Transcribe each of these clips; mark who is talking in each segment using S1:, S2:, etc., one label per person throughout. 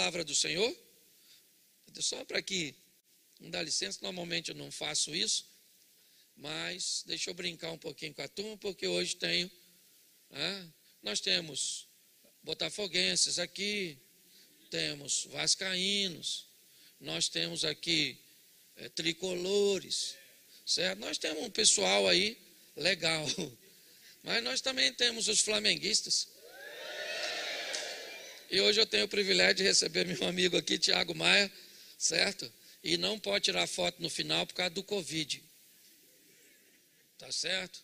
S1: palavra do Senhor? Só para que, não dá licença, normalmente eu não faço isso, mas deixa eu brincar um pouquinho com a turma, porque hoje nós temos botafoguenses aqui, temos vascaínos, nós temos aqui tricolores, certo? Nós temos um pessoal aí legal, mas nós também temos os flamenguistas. E hoje eu tenho o privilégio de receber meu amigo aqui, Tiago Maia, certo? E não pode tirar foto no final por causa do Covid. Tá certo?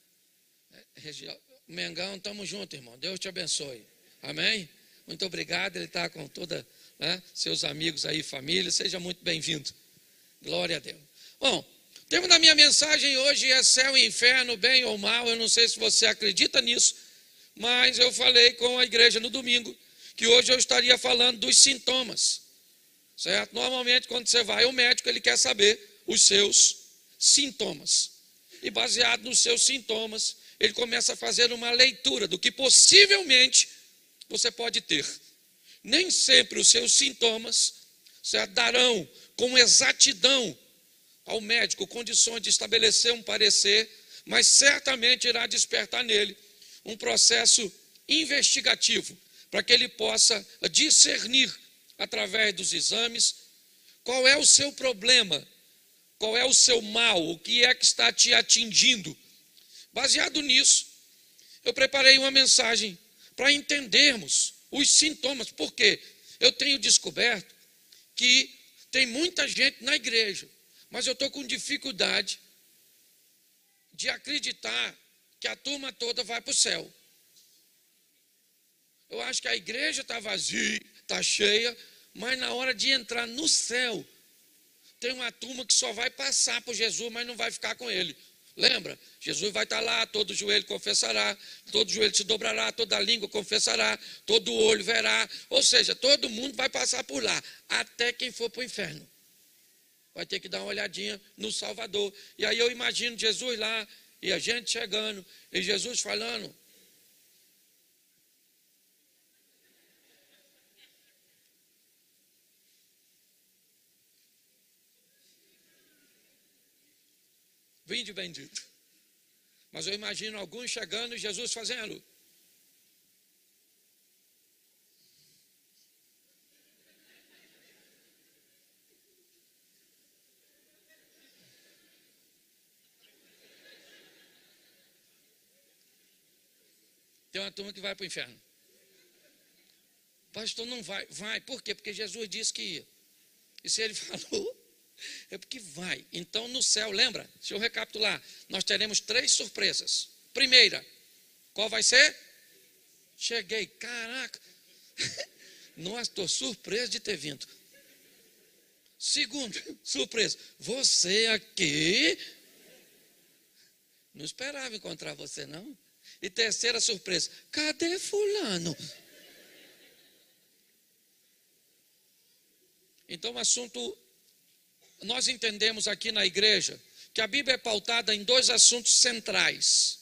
S1: Mengão, estamos juntos, irmão. Deus te abençoe. Amém? Muito obrigado. Ele está com toda, seus amigos aí, família. Seja muito bem-vindo. Glória a Deus. Bom, o tema da minha mensagem hoje é céu e inferno, bem ou mal. Eu não sei se você acredita nisso, mas eu falei com a igreja no domingo que hoje eu estaria falando dos sintomas, certo? Normalmente, quando você vai ao médico, ele quer saber os seus sintomas. E baseado nos seus sintomas, ele começa a fazer uma leitura do que possivelmente você pode ter. Nem sempre os seus sintomas, certo, darão com exatidão ao médico condições de estabelecer um parecer, mas certamente irá despertar nele um processo investigativo, para que ele possa discernir, através dos exames, qual é o seu problema, qual é o seu mal, o que é que está te atingindo. Baseado nisso, eu preparei uma mensagem para entendermos os sintomas, porque eu tenho descoberto que tem muita gente na igreja, mas eu estou com dificuldade de acreditar que a turma toda vai para o céu. Eu acho que a igreja está vazia, está cheia, mas na hora de entrar no céu, tem uma turma que só vai passar por Jesus, mas não vai ficar com ele. Lembra? Jesus vai estar lá, todo joelho confessará, todo joelho se dobrará, toda língua confessará, todo olho verá. Ou seja, todo mundo vai passar por lá, até quem for para o inferno. Vai ter que dar uma olhadinha no Salvador. E aí eu imagino Jesus lá, e a gente chegando, e Jesus falando: vinde bendito. Mas eu imagino alguns chegando e Jesus fazendo: tem uma turma que vai para o inferno. Pastor, não vai. Vai, por quê? Porque Jesus disse que ia. E se ele falou, é porque vai. Então no céu, lembra? Deixa eu recapitular. Nós teremos 3 surpresas. Primeira, qual vai ser? Cheguei, caraca. Nossa, estou surpreso de ter vindo. Segunda surpresa, você aqui. Não esperava encontrar você, não. E terceira surpresa, cadê fulano? Então o assunto, nós entendemos aqui na igreja que a Bíblia é pautada em 2 assuntos centrais.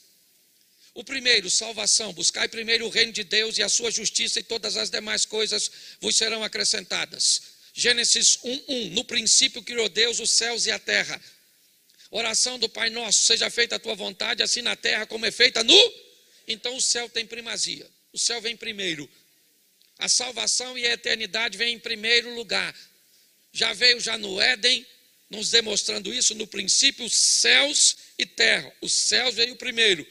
S1: O primeiro, salvação. Buscai primeiro o reino de Deus e a sua justiça, e todas as demais coisas vos serão acrescentadas. Gênesis 1:1. No princípio criou Deus os céus e a terra. Oração do Pai Nosso: seja feita a tua vontade, assim na terra como é feita no... Então o céu tem primazia. O céu vem primeiro. A salvação e a eternidade vêm em primeiro lugar. Já veio no Éden, nos demonstrando isso. No princípio, céus e terra. Os céus veio primeiro.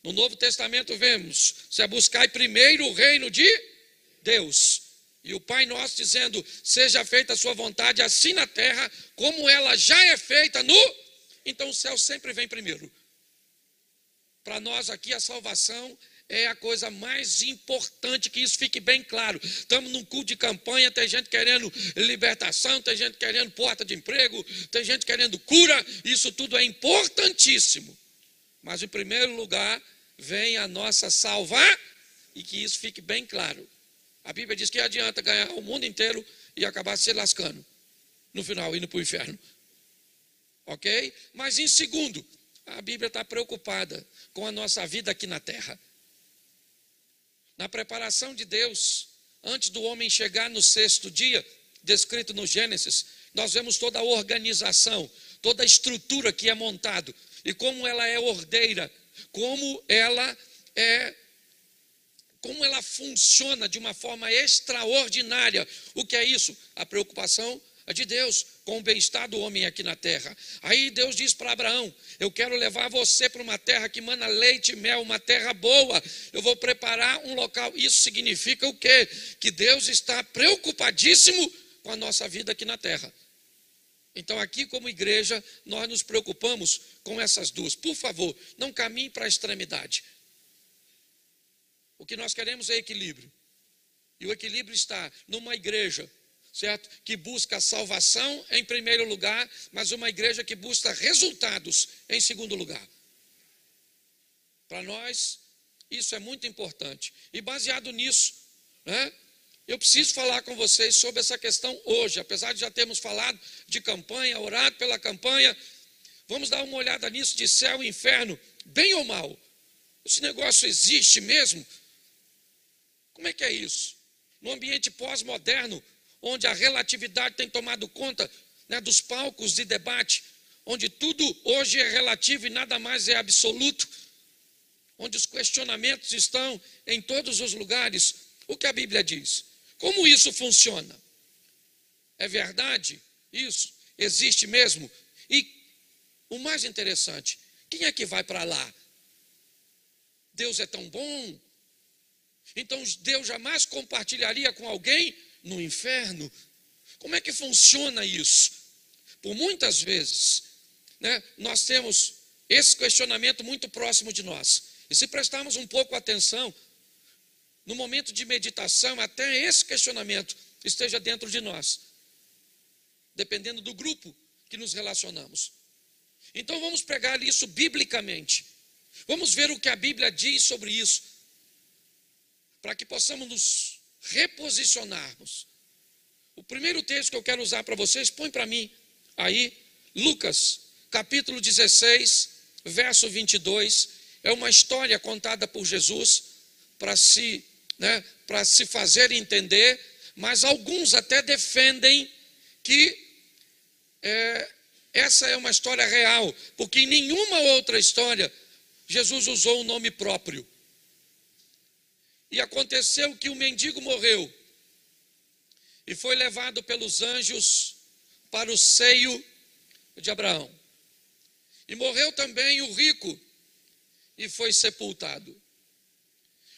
S1: No Novo Testamento vemos: se buscai primeiro o reino de Deus. E o Pai Nosso dizendo: seja feita a sua vontade, assim na terra, como ela já é feita no... Então o céu sempre vem primeiro. Para nós aqui a salvação é a coisa mais importante, que isso fique bem claro. Estamos num culto de campanha, tem gente querendo libertação, tem gente querendo porta de emprego, tem gente querendo cura. Isso tudo é importantíssimo. Mas em primeiro lugar vem a nossa salvar, e que isso fique bem claro. A Bíblia diz que adianta ganhar o mundo inteiro e acabar se lascando no final, indo para o inferno. Ok? Mas em segundo, a Bíblia está preocupada com a nossa vida aqui na terra. Na preparação de Deus antes do homem chegar no sexto dia, descrito no Gênesis, nós vemos toda a organização, toda a estrutura que é montado, e como ela é ordeira, como ela funciona de uma forma extraordinária. O que é isso? A preocupação de Deus com o bem-estar do homem aqui na terra. Aí Deus diz para Abraão: eu quero levar você para uma terra que mana leite e mel, uma terra boa. Eu vou preparar um local. Isso significa o quê? Que Deus está preocupadíssimo com a nossa vida aqui na terra. Então aqui como igreja nós nos preocupamos com essas duas. Por favor, não caminhe para a extremidade. O que nós queremos é equilíbrio. E o equilíbrio está numa igreja, certo? Que busca salvação em primeiro lugar, mas uma igreja que busca resultados em segundo lugar. Para nós, isso é muito importante. E baseado nisso, né, eu preciso falar com vocês sobre essa questão hoje. Apesar de já termos falado de campanha, orado pela campanha, vamos dar uma olhada nisso de céu e inferno, bem ou mal. Esse negócio existe mesmo? Como é que é isso? No ambiente pós-moderno, onde a relatividade tem tomado conta, né, dos palcos de debate, onde tudo hoje é relativo e nada mais é absoluto, onde os questionamentos estão em todos os lugares, o que a Bíblia diz? Como isso funciona? É verdade isso? Existe mesmo? E o mais interessante, quem é que vai para lá? Deus é tão bom? Então Deus jamais compartilharia com alguém no inferno? Como é que funciona isso? Por muitas vezes, né, nós temos esse questionamento muito próximo de nós. E se prestarmos um pouco atenção, no momento de meditação, até esse questionamento esteja dentro de nós, dependendo do grupo que nos relacionamos. Então vamos pegar isso biblicamente. Vamos ver o que a Bíblia diz sobre isso, para que possamos nos reposicionarmos. O primeiro texto que eu quero usar para vocês, põe para mim aí, Lucas, capítulo 16, verso 22, é uma história contada por Jesus para se fazer entender, mas alguns até defendem que essa é uma história real, porque em nenhuma outra história Jesus usou um nome próprio. E aconteceu que o mendigo morreu e foi levado pelos anjos para o seio de Abraão. E morreu também o rico e foi sepultado.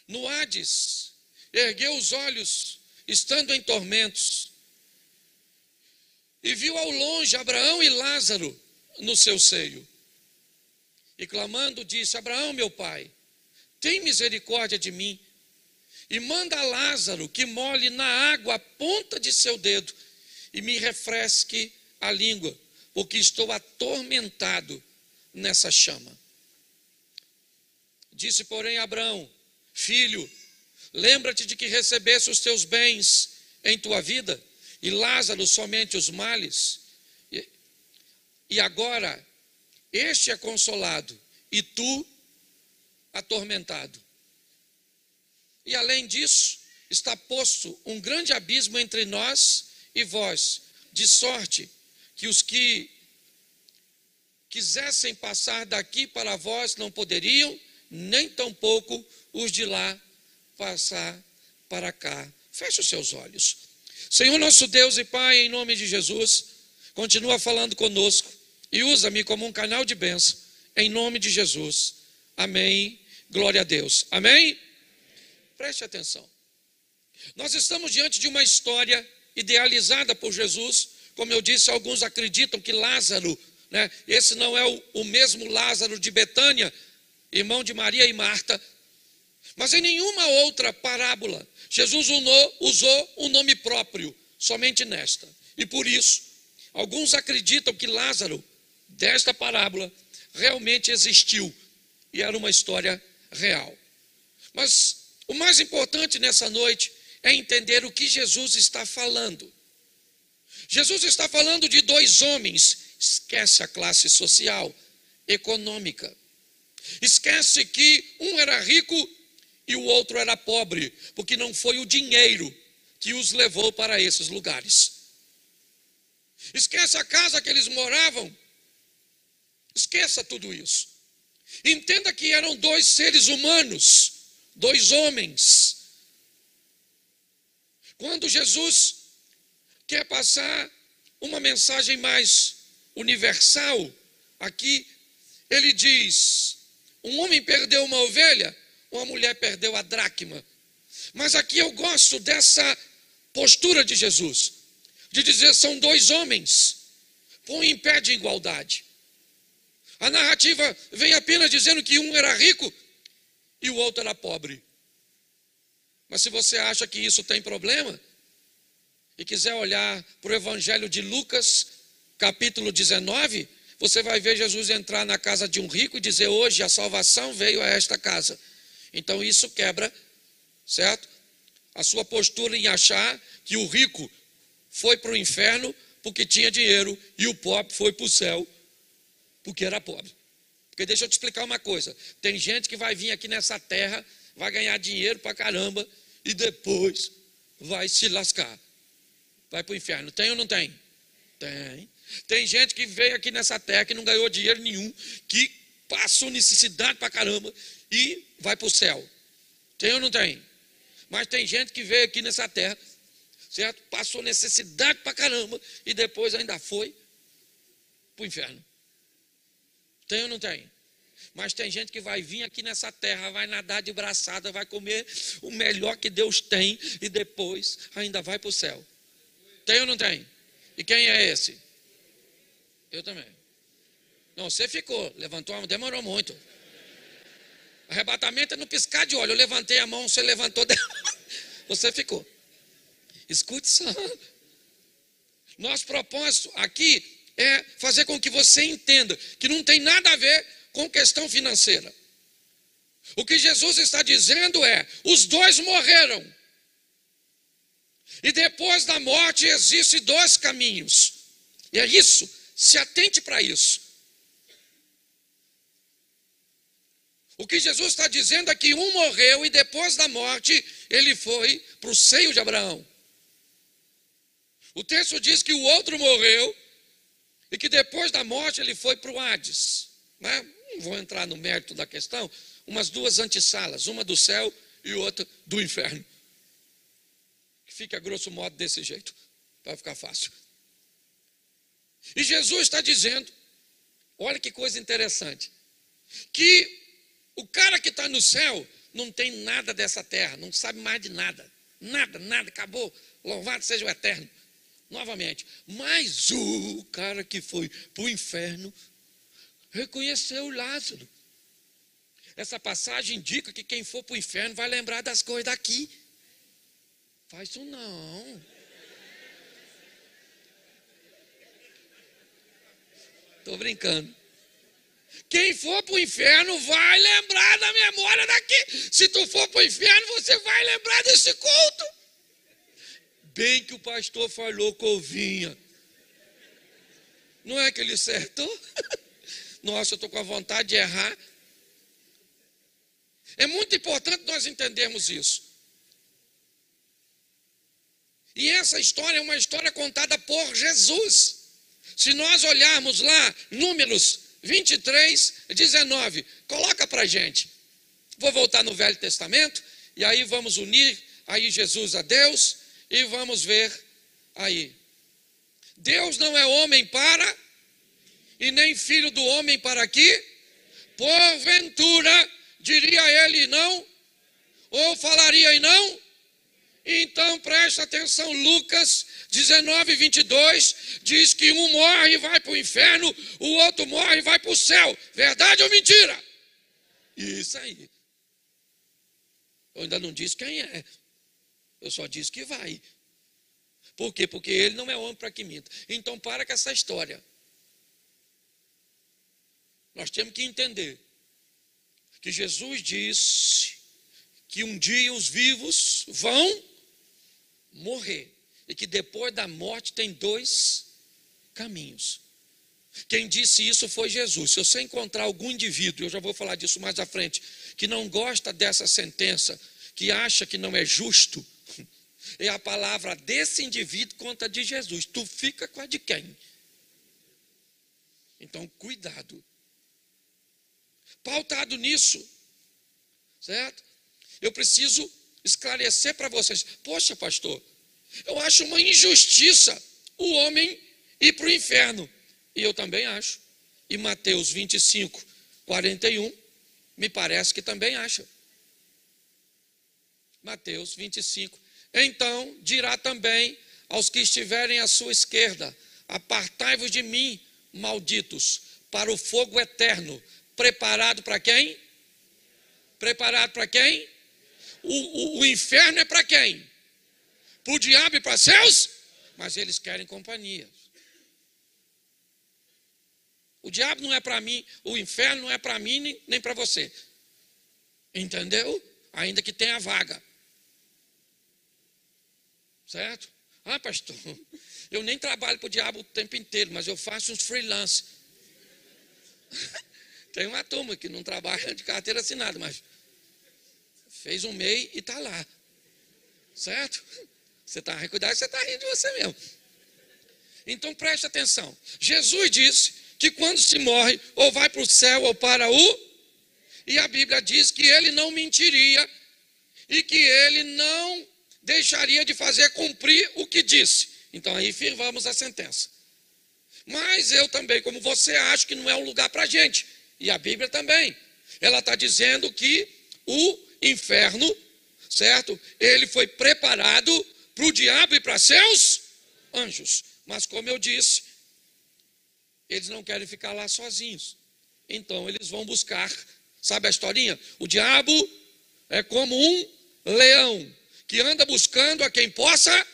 S1: No Hades, ergueu os olhos, estando em tormentos, e viu ao longe Abraão e Lázaro no seu seio. E clamando disse: Abraão, meu pai, tem misericórdia de mim, e manda a Lázaro que molhe na água a ponta de seu dedo e me refresque a língua, porque estou atormentado nessa chama. Disse, porém, Abraão: filho, lembra-te de que recebeste os teus bens em tua vida, e Lázaro somente os males. E agora este é consolado, e tu atormentado. E além disso, está posto um grande abismo entre nós e vós, de sorte que os que quisessem passar daqui para vós não poderiam, nem tampouco os de lá passar para cá. Feche os seus olhos. Senhor nosso Deus e Pai, em nome de Jesus, continua falando conosco e usa-me como um canal de bênção, em nome de Jesus. Amém. Glória a Deus. Amém? Preste atenção. Nós estamos diante de uma história idealizada por Jesus. Como eu disse, alguns acreditam que Lázaro, né, esse não é o mesmo Lázaro de Betânia, irmão de Maria e Marta. Mas em nenhuma outra parábola Jesus usou um nome próprio, somente nesta. E por isso, alguns acreditam que Lázaro, desta parábola, realmente existiu e era uma história real. Mas o mais importante nessa noite é entender o que Jesus está falando. Jesus está falando de dois homens. Esquece a classe social, econômica. Esquece que um era rico e o outro era pobre, porque não foi o dinheiro que os levou para esses lugares. Esqueça a casa que eles moravam. Esqueça tudo isso. Entenda que eram dois seres humanos, dois homens. Quando Jesus quer passar uma mensagem mais universal, aqui ele diz: um homem perdeu uma ovelha, uma mulher perdeu a dracma. Mas aqui eu gosto dessa postura de Jesus, de dizer são dois homens, põe em pé de igualdade. A narrativa vem apenas dizendo que um era rico e o outro era pobre. Mas se você acha que isso tem problema, e quiser olhar para o Evangelho de Lucas, capítulo 19, você vai ver Jesus entrar na casa de um rico e dizer: hoje a salvação veio a esta casa. Então isso quebra, certo? A sua postura em achar que o rico foi para o inferno porque tinha dinheiro e o pobre foi para o céu porque era pobre. Porque deixa eu te explicar uma coisa: tem gente que vai vir aqui nessa terra, vai ganhar dinheiro para caramba e depois vai se lascar, vai para o inferno. Tem ou não tem? Tem. Tem gente que veio aqui nessa terra que não ganhou dinheiro nenhum, que passou necessidade para caramba e vai para o céu. Tem ou não tem? Mas tem gente que veio aqui nessa terra, certo? Passou necessidade para caramba e depois ainda foi para o inferno. Tem ou não tem? Mas tem gente que vai vir aqui nessa terra, vai nadar de braçada, vai comer o melhor que Deus tem e depois ainda vai para o céu. Tem ou não tem? E quem é esse? Eu também. Não, você ficou, levantou a mão, demorou muito. Arrebatamento é no piscar de olho. Eu levantei a mão, você levantou, você ficou. Escute só. Nosso propósito aqui é fazer com que você entenda que não tem nada a ver com questão financeira. O que Jesus está dizendo é: os dois morreram. E depois da morte existem dois caminhos. E é isso, se atente para isso. O que Jesus está dizendo é que um morreu e depois da morte ele foi para o seio de Abraão. O texto diz que o outro morreu e que depois da morte ele foi para o Hades. Não vou entrar no mérito da questão, umas duas antessalas, uma do céu e outra do inferno. Que fica a grosso modo desse jeito, para ficar fácil. E Jesus está dizendo, olha que coisa interessante, que o cara que está no céu não tem nada dessa terra, não sabe mais de nada. Nada, nada, acabou. Louvado seja o Eterno. Novamente. Mas o cara que foi para o inferno reconheceu Lázaro. Essa passagem indica que quem for para o inferno vai lembrar das coisas daqui. Faz isso não. Estou brincando. Quem for para o inferno vai lembrar da memória daqui. Se tu for para o inferno, você vai lembrar desse culto. Bem que o pastor falou que ovinha. Não é que ele acertou? Nossa, eu estou com a vontade de errar. É muito importante nós entendermos isso. E essa história é uma história contada por Jesus. Se nós olharmos lá, Números 23, 19, coloca para a gente. Vou voltar no Velho Testamento, e aí vamos unir aí Jesus a Deus, e vamos ver aí. Deus não é homem para, e nem filho do homem para que, porventura, diria ele não, ou falaria e não. Então presta atenção, Lucas 19, 22, diz que um morre e vai para o inferno, o outro morre e vai para o céu. Verdade ou mentira? Isso aí. Eu ainda não disse quem é. Eu só disse que vai. Por quê? Porque ele não é homem para que minta. Então para com essa história. Nós temos que entender que Jesus disse que um dia os vivos vão morrer. E que depois da morte tem dois caminhos. Quem disse isso foi Jesus. Se você encontrar algum indivíduo, eu já vou falar disso mais à frente, que não gosta dessa sentença, que acha que não é justo, é a palavra desse indivíduo contra a de Jesus. Tu fica com a de quem? Então, cuidado. Pautado nisso, certo? Eu preciso esclarecer para vocês. Poxa, pastor, eu acho uma injustiça o homem ir para o inferno. E eu também acho. E Mateus 25, 41, me parece que também acha. Mateus 25. Então dirá também aos que estiverem à sua esquerda: apartai-vos de mim, malditos, para o fogo eterno, preparado para quem? Preparado para quem? O inferno é para quem? Para o diabo e para seus? Mas eles querem companhia. O diabo não é para mim, o inferno não é para mim nem para você. Entendeu? Ainda que tenha vaga. Certo? Ah, pastor, eu nem trabalho para o diabo o tempo inteiro, mas eu faço uns freelance. Tem uma turma que não trabalha de carteira assinada, mas fez um MEI e está lá. Certo? Você está rindo, cuidado, você está rindo de você mesmo. Então preste atenção. Jesus disse que quando se morre, ou vai para o céu ou para o... E a Bíblia diz que ele não mentiria e que ele não deixaria de fazer cumprir o que disse. Então aí firmamos a sentença. Mas eu também, como você, acho que não é um lugar para a gente. E a Bíblia também. Ela está dizendo que o inferno, certo? Ele foi preparado para o diabo e para seus anjos. Mas como eu disse, eles não querem ficar lá sozinhos. Então eles vão buscar, sabe a historinha? O diabo é como um leão que anda buscando a quem possa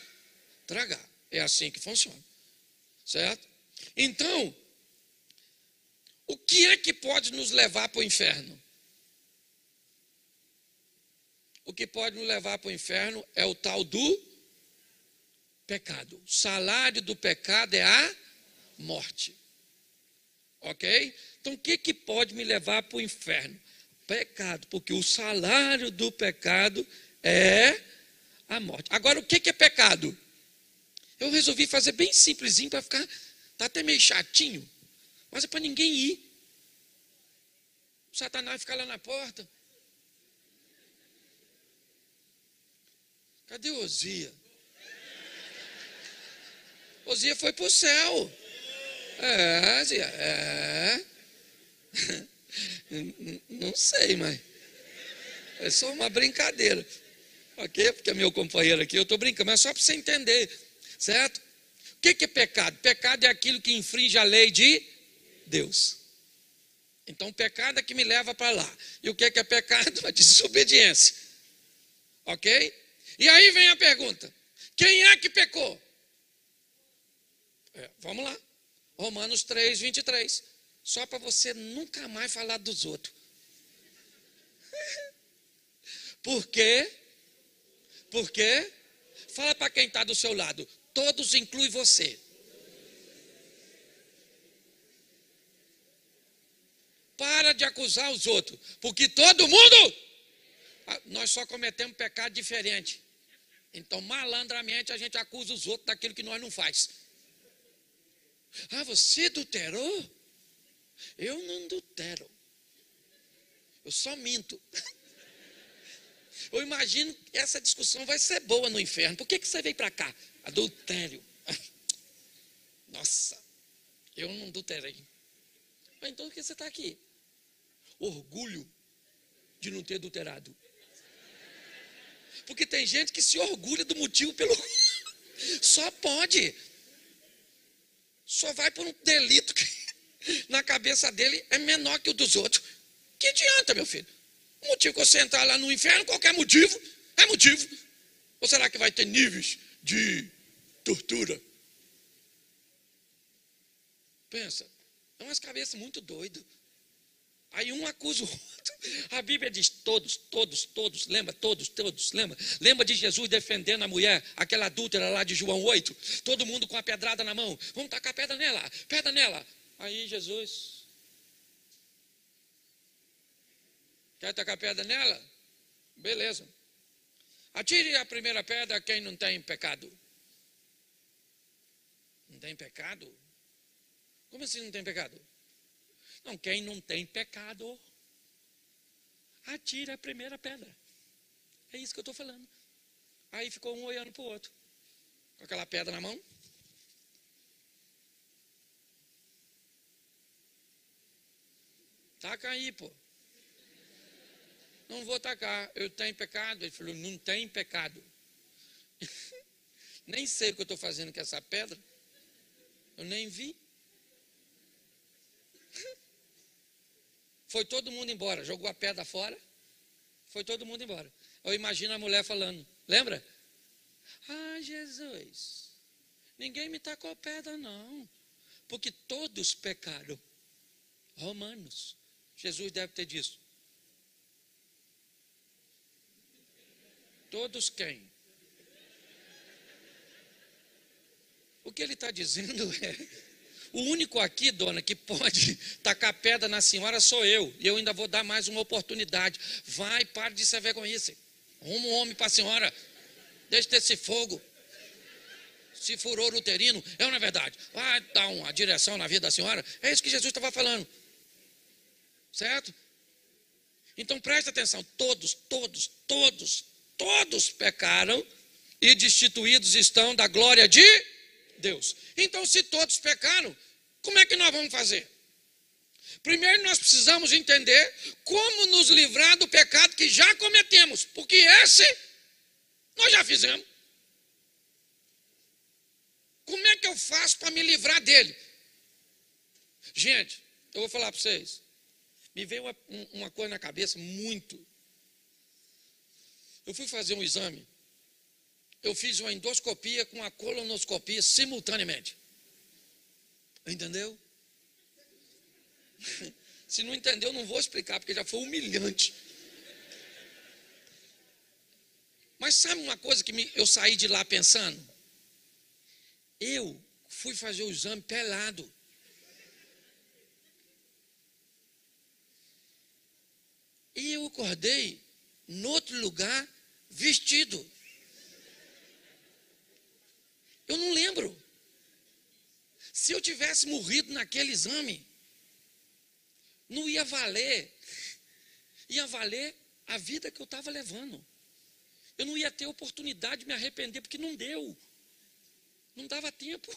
S1: tragar. É assim que funciona. Certo? Então, o que é que pode nos levar para o inferno? O que pode nos levar para o inferno é o tal do pecado. O salário do pecado é a morte. Ok? Então, o que pode me levar para o inferno? Pecado, porque o salário do pecado é a morte. Agora, o que é pecado? Eu resolvi fazer bem simplesinho para ficar, está até meio chatinho, mas é para ninguém ir. O Satanás fica lá na porta. Cadê o Osias? Osias foi para o céu. Não sei, mas é só uma brincadeira. Ok? Porque é meu companheiro aqui, eu estou brincando, mas só para você entender. Certo? O que é pecado? Pecado é aquilo que infringe a lei de Deus. Então, pecado é que me leva para lá. E o que é pecado? A desobediência. Ok? E aí vem a pergunta: quem é que pecou? Vamos lá. Romanos 3, 23. Só para você nunca mais falar dos outros. Por quê? Por quê? Fala para quem está do seu lado. Todos incluem você. Para de acusar os outros, porque todo mundo, nós só cometemos pecado diferente. Então, malandramente, a gente acusa os outros daquilo que nós não faz. Ah, você adulterou? Eu não adultero. Eu só minto. Eu imagino que essa discussão vai ser boa no inferno. Por que você veio para cá? Adultério. Nossa, eu não adulterei. Mas então por que você está aqui? Orgulho de não ter adulterado. Porque tem gente que se orgulha do motivo pelo qual só pode. Só vai por um delito que na cabeça dele é menor que o dos outros. Que adianta, meu filho? O motivo que você entrar lá no inferno, qualquer motivo, é motivo. Ou será que vai ter níveis de tortura? Pensa, é umas cabeças muito doidas. Aí um acusa o outro. A Bíblia diz todos, lembra? Todos, lembra? Lembra de Jesus defendendo a mulher, aquela adúltera lá de João 8? Todo mundo com a pedrada na mão. Vamos tacar pedra nela. Aí Jesus... Quer tacar pedra nela? Beleza. Atire a primeira pedra quem não tem pecado. Não tem pecado? Como assim não tem pecado? Não, quem não tem pecado, atire a primeira pedra. É isso que eu estou falando. Aí ficou um olhando para o outro, com aquela pedra na mão. Taca aí, pô. Não vou tacar, eu tenho pecado. Ele falou, não tem pecado. Nem sei o que eu estou fazendo com essa pedra. Eu nem vi. Foi todo mundo embora, jogou a pedra fora. Foi todo mundo embora. Eu imagino a mulher falando, lembra? Ah, Jesus, ninguém me tacou pedra não, porque todos pecaram. Romanos, Jesus deve ter dito. Todos quem? O que ele está dizendo é, o único aqui, dona, que pode tacar pedra na senhora sou eu. E eu ainda vou dar mais uma oportunidade. Vai, pare de ser vergonhice. Arruma um homem para a senhora. Deixa desse fogo. Se furor uterino, não é verdade. Vai dar uma direção na vida da senhora. É isso que Jesus estava falando. Certo? Então preste atenção. Todos pecaram e destituídos estão da glória de Deus. Então, se todos pecaram, como é que nós vamos fazer? Primeiro, nós precisamos entender como nos livrar do pecado que já cometemos, porque esse nós já fizemos. Como é que eu faço para me livrar dele? Gente, eu vou falar para vocês. Me veio uma coisa na cabeça muito. Eu fui fazer um exame. Eu fiz uma endoscopia com a colonoscopia simultaneamente. Entendeu? Se não entendeu, não vou explicar, porque já foi humilhante. Mas sabe uma coisa que eu saí de lá pensando? Eu fui fazer o exame pelado. E eu acordei em outro lugar vestido. Eu não lembro. Se eu tivesse morrido naquele exame, não ia valer. Ia valer a vida que eu estava levando. Eu não ia ter oportunidade de me arrepender, porque não deu. Não dava tempo.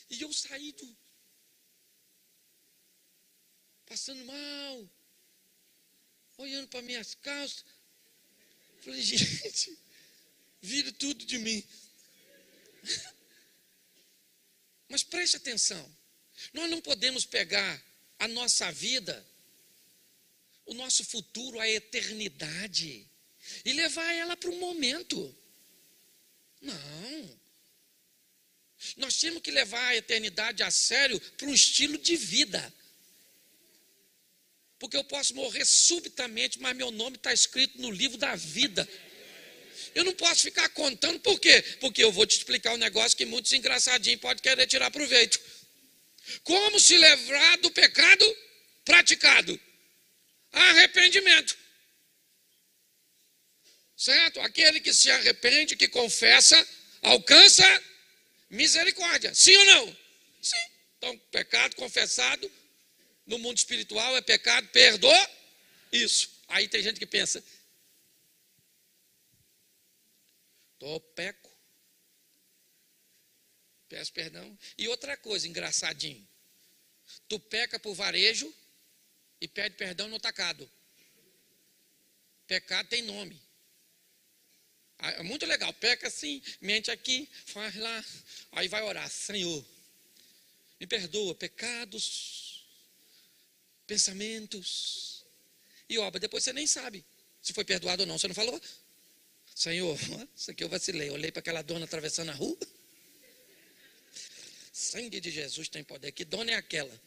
S1: E eu saí passando mal, olhando para minhas calças. Falei, gente, vira tudo de mim. Mas preste atenção, nós não podemos pegar a nossa vida, o nosso futuro, a eternidade, e levar ela para um momento. Não. Nós temos que levar a eternidade a sério para um estilo de vida. Porque eu posso morrer subitamente, mas meu nome está escrito no livro da vida. Eu não posso ficar contando, por quê? Porque eu vou te explicar um negócio que muitos engraçadinhos podem querer tirar proveito. Como se livrar do pecado praticado? Arrependimento. Certo? Aquele que se arrepende, que confessa, alcança misericórdia. Sim ou não? Sim. Então, pecado confessado no mundo espiritual é pecado, perdoa. Isso. Aí tem gente que pensa, peco, peço perdão. E outra coisa, engraçadinho, tu peca por varejo e pede perdão no atacado. Pecado tem nome. É muito legal, peca assim, mente aqui, faz lá, aí vai orar, Senhor, me perdoa, pecados, pensamentos e obra. Depois você nem sabe se foi perdoado ou não, você não falou? Senhor, isso aqui eu vacilei, olhei para aquela dona atravessando a rua. Sangue de Jesus tem poder, que dona é aquela?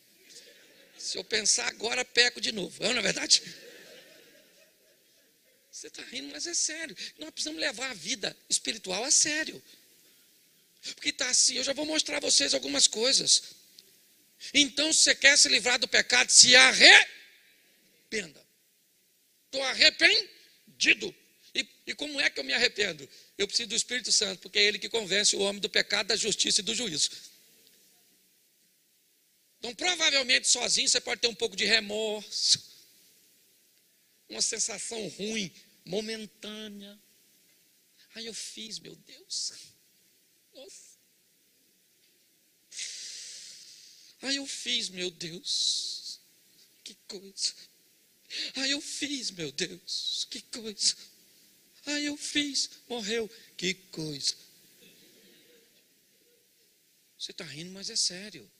S1: Se eu pensar agora, peco de novo, não é verdade? Você está rindo, mas é sério. Nós precisamos levar a vida espiritual a sério. Porque está assim, eu já vou mostrar a vocês algumas coisas. Então, se você quer se livrar do pecado, se arrependa. Estou arrependido. E como é que eu me arrependo? Eu preciso do Espírito Santo, porque é Ele que convence o homem do pecado, da justiça e do juízo. Então, provavelmente, sozinho, você pode ter um pouco de remorso, uma sensação ruim, momentânea. Aí eu fiz, meu Deus. Nossa. Aí eu fiz, meu Deus. Que coisa. Aí eu fiz, meu Deus. Que coisa. Aí eu fiz, morreu. Que coisa. Você está rindo, mas é sério.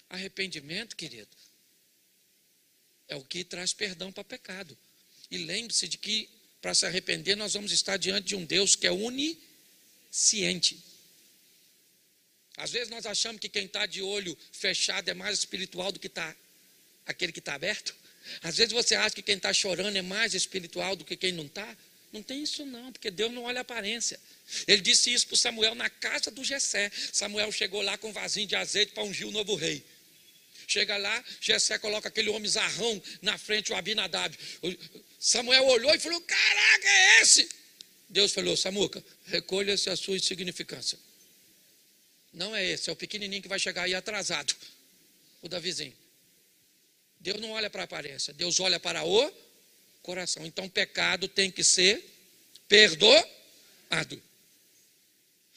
S1: Arrependimento, querido, é o que traz perdão para pecado. E lembre-se de que para se arrepender nós vamos estar diante de um Deus que é onisciente. Às vezes nós achamos que quem está de olho fechado é mais espiritual do que aquele que está aberto. Às vezes você acha que quem está chorando é mais espiritual do que quem não está. Não tem isso não, porque Deus não olha a aparência. Ele disse isso para Samuel na casa do Jessé. Samuel chegou lá com um vasinho de azeite para ungir o novo rei. Chega lá, Jessé coloca aquele homem zarrão na frente, o Abinadab. Samuel olhou e falou, caraca, é esse? Deus falou, Samuca, recolha-se a sua insignificância. Não é esse, é o pequenininho que vai chegar aí atrasado, o Davizinho. Deus não olha para a aparência, Deus olha para o coração. Então pecado tem que ser perdoado.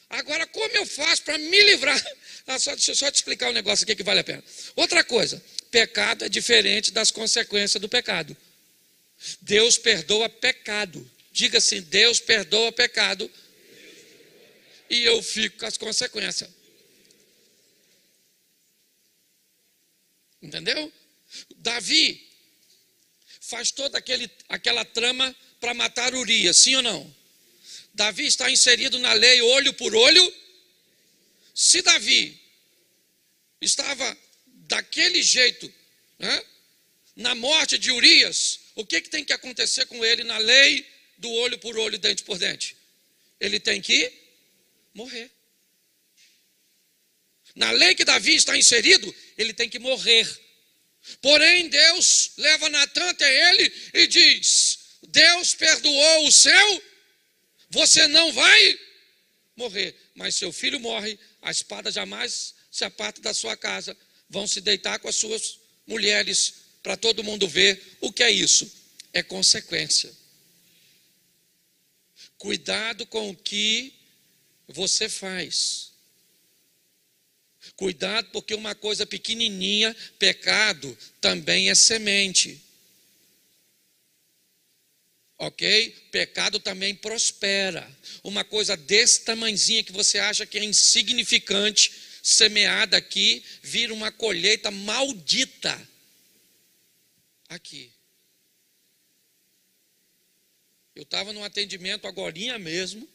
S1: Agora, como eu faço para me livrar? Deixa eu só te explicar um negócio aqui que vale a pena. Outra coisa, pecado é diferente das consequências do pecado. Deus perdoa pecado. Diga assim, Deus perdoa pecado e eu fico com as consequências. Entendeu? Davi faz toda aquela trama para matar Urias, sim ou não? Davi está inserido na lei olho por olho. Se Davi estava daquele jeito, né, na morte de Urias, o que tem que acontecer com ele na lei do olho por olho, dente por dente? Ele tem que morrer. Na lei que Davi está inserido, ele tem que morrer. Porém, Deus leva Natan até ele e diz, Deus perdoou o seu, você não vai morrer, mas seu filho morre, a espada jamais se aparta da sua casa, vão se deitar com as suas mulheres, para todo mundo ver. O que é isso? É consequência. Cuidado com o que você faz. Cuidado, porque uma coisa pequenininha, pecado, também é semente. Ok? Pecado também prospera. Uma coisa desse tamanhozinho que você acha que é insignificante, semeada aqui, vira uma colheita maldita. Aqui. Eu estava num atendimento agorinha mesmo,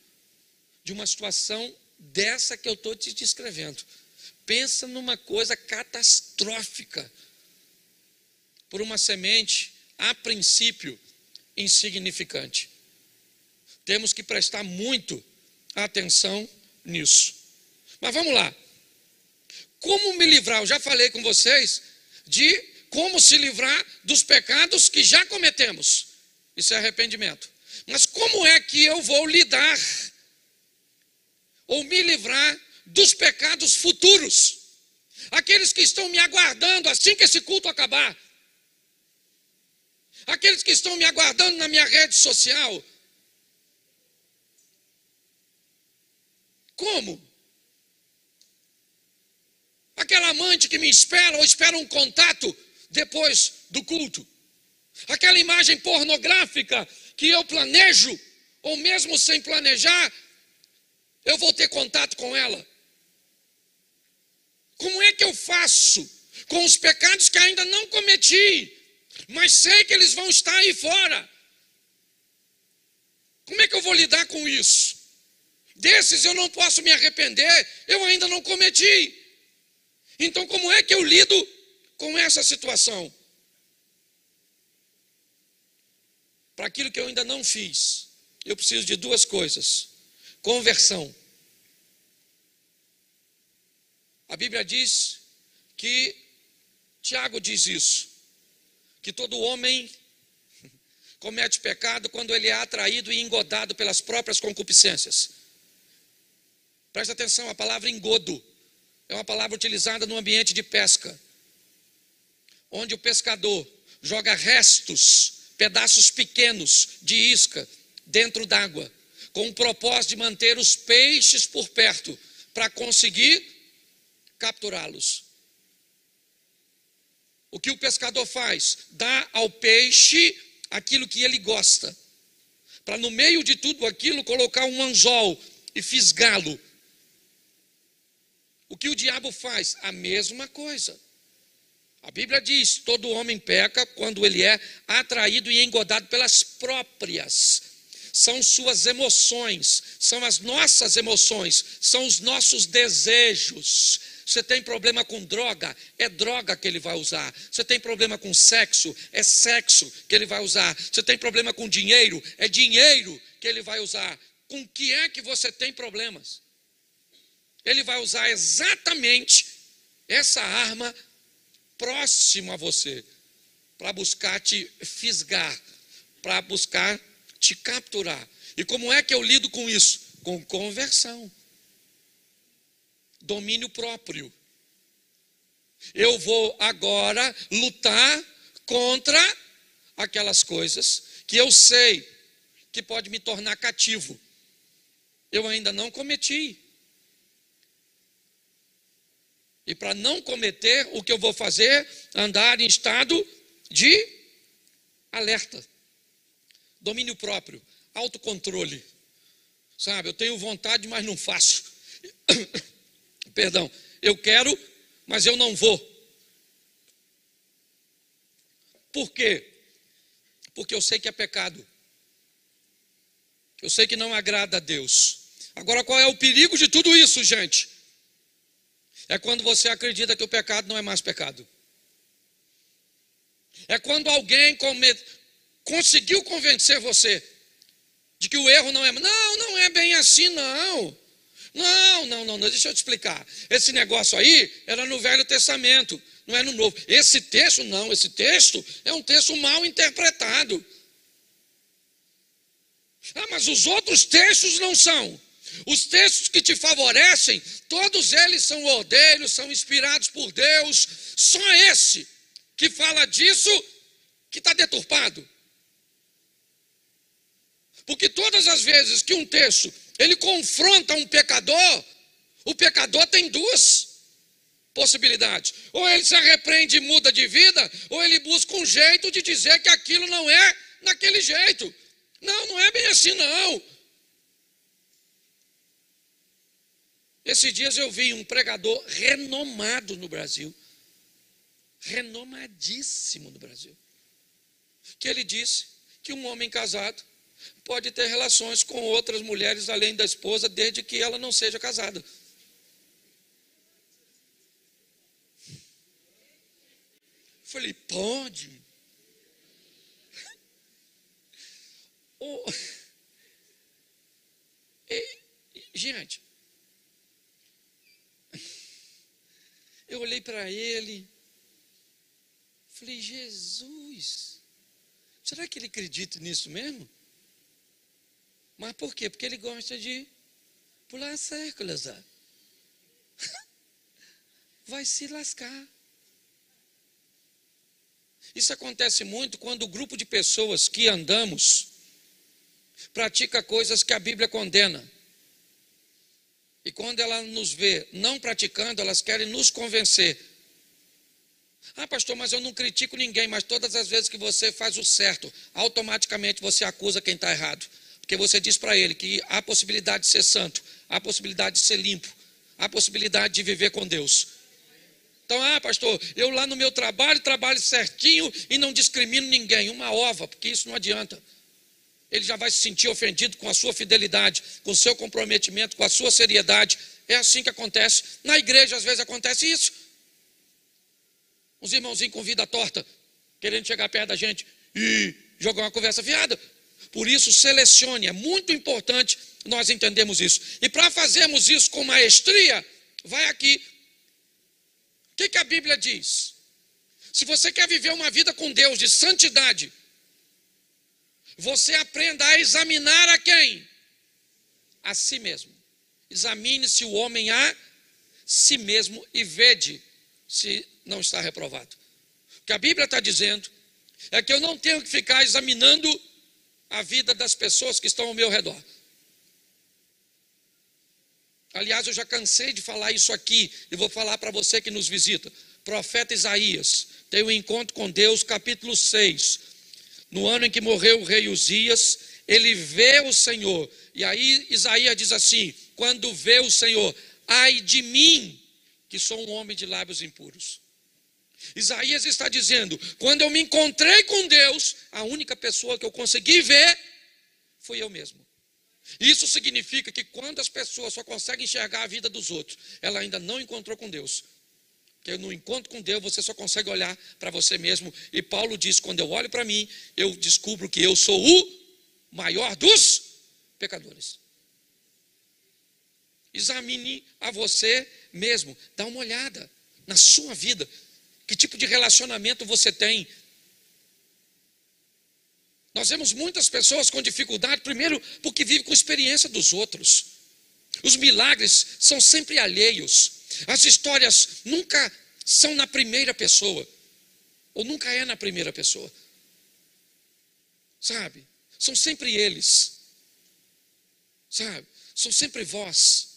S1: de uma situação dessa que eu estou te descrevendo. Pensa numa coisa catastrófica. Por uma semente, a princípio, insignificante. Temos que prestar muito atenção nisso. Mas vamos lá. Como me livrar? Eu já falei com vocês de como se livrar dos pecados que já cometemos. Isso é arrependimento. Mas como é que eu vou lidar ou me livrar dos pecados futuros? Aqueles que estão me aguardando assim que esse culto acabar. Aqueles que estão me aguardando na minha rede social. Como? Aquela amante que me espera ou espera um contato depois do culto. Aquela imagem pornográfica que eu planejo, ou mesmo sem planejar, eu vou ter contato com ela. Como é que eu faço com os pecados que ainda não cometi, mas sei que eles vão estar aí fora? Como é que eu vou lidar com isso? Desses eu não posso me arrepender, eu ainda não cometi. Então como é que eu lido com essa situação? Para aquilo que eu ainda não fiz, eu preciso de duas coisas. Conversão. A Bíblia diz que, Tiago diz isso, que todo homem comete pecado quando ele é atraído e engodado pelas próprias concupiscências. Presta atenção, a palavra engodo é uma palavra utilizada no ambiente de pesca, onde o pescador joga restos, pedaços pequenos de isca dentro d'água, com o propósito de manter os peixes por perto, para conseguir capturá-los. O que o pescador faz? Dá ao peixe aquilo que ele gosta, para no meio de tudo aquilo colocar um anzol e fisgá-lo. O que o diabo faz? A mesma coisa. A Bíblia diz: todo homem peca quando ele é atraído e engodado pelas próprias. São suas emoções, são as nossas emoções, são os nossos desejos. Você tem problema com droga? É droga que ele vai usar. Você tem problema com sexo? É sexo que ele vai usar. Você tem problema com dinheiro? É dinheiro que ele vai usar. Com que é que você tem problemas? Ele vai usar exatamente essa arma próximo a você, para buscar te fisgar, para buscar te capturar. E como é que eu lido com isso? Com conversão, domínio próprio. Eu vou agora lutar contra aquelas coisas que eu sei que pode me tornar cativo. Eu ainda não cometi. E para não cometer, o que eu vou fazer? Andar em estado de alerta. Domínio próprio, autocontrole. Sabe, eu tenho vontade, mas não faço. Perdão, eu quero, mas eu não vou. Por quê? Porque eu sei que é pecado. Eu sei que não agrada a Deus. Agora, qual é o perigo de tudo isso, gente? É quando você acredita que o pecado não é mais pecado. É quando alguém conseguiu convencer você de que o erro não é... Não é bem assim, não. Não, deixa eu te explicar. Esse negócio aí era no Velho Testamento, não é no Novo. Esse texto não, esse texto é um texto mal interpretado. Mas os outros textos não são. Os textos que te favorecem, todos eles são ordeiros, são inspirados por Deus. Só esse que fala disso que está deturpado. Porque todas as vezes que um texto ele confronta um pecador, o pecador tem duas possibilidades. Ou ele se arrepende e muda de vida, ou ele busca um jeito de dizer que aquilo não é naquele jeito. Não é bem assim, não. Esses dias eu vi um pregador renomado no Brasil, renomadíssimo no Brasil, que ele disse que um homem casado pode ter relações com outras mulheres além da esposa, desde que ela não seja casada. Falei, pode? Gente, eu olhei para ele, falei, Jesus, será que ele acredita nisso mesmo? Mas por quê? Porque ele gosta de pular cercas. Vai se lascar. Isso acontece muito quando o grupo de pessoas que andamos pratica coisas que a Bíblia condena. E quando ela nos vê não praticando, elas querem nos convencer. Pastor, mas eu não critico ninguém, mas todas as vezes que você faz o certo, automaticamente você acusa quem está errado. Porque você diz para ele que há possibilidade de ser santo, há possibilidade de ser limpo, há possibilidade de viver com Deus. Então, pastor, eu lá no meu trabalho certinho e não discrimino ninguém. Uma ova, porque isso não adianta. Ele já vai se sentir ofendido com a sua fidelidade, com o seu comprometimento, com a sua seriedade. É assim que acontece. Na igreja, às vezes, acontece isso. Uns irmãozinhos com vida torta, querendo chegar perto da gente e jogar uma conversa fiada. Por isso, selecione. É muito importante nós entendermos isso. E para fazermos isso com maestria, vai aqui. O que a Bíblia diz? Se você quer viver uma vida com Deus de santidade, você aprenda a examinar a quem? A si mesmo. Examine-se o homem a si mesmo e vede se não está reprovado. O que a Bíblia está dizendo é que eu não tenho que ficar examinando a vida das pessoas que estão ao meu redor. Aliás, eu já cansei de falar isso aqui e vou falar para você que nos visita. Profeta Isaías tem um encontro com Deus, capítulo 6. No ano em que morreu o rei Uzias, ele vê o Senhor. E aí Isaías diz assim: quando vê o Senhor, ai de mim, que sou um homem de lábios impuros. Isaías está dizendo: quando eu me encontrei com Deus, a única pessoa que eu consegui ver fui eu mesmo. Isso significa que quando as pessoas só conseguem enxergar a vida dos outros, ela ainda não encontrou com Deus. Porque no encontro com Deus você só consegue olhar para você mesmo. E Paulo diz: quando eu olho para mim, eu descubro que eu sou o maior dos pecadores. Examine a você mesmo. Dá uma olhada na sua vida. Que tipo de relacionamento você tem? Nós vemos muitas pessoas com dificuldade, primeiro porque vivem com a experiência dos outros. Os milagres são sempre alheios. As histórias nunca são na primeira pessoa. Ou nunca é na primeira pessoa. Sabe? São sempre eles. Sabe? São sempre vós.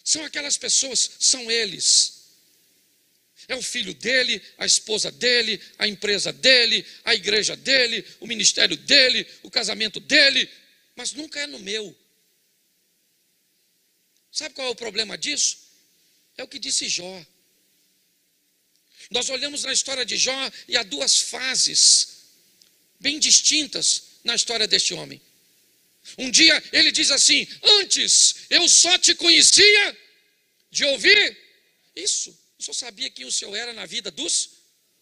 S1: São aquelas pessoas, são eles. É o filho dele, a esposa dele, a empresa dele, a igreja dele, o ministério dele, o casamento dele, mas nunca é no meu. Sabe qual é o problema disso? É o que disse Jó. Nós olhamos na história de Jó e há duas fases bem distintas na história deste homem. Um dia ele diz assim: antes eu só te conhecia de ouvir isso. Eu só sabia quem o Senhor era na vida dos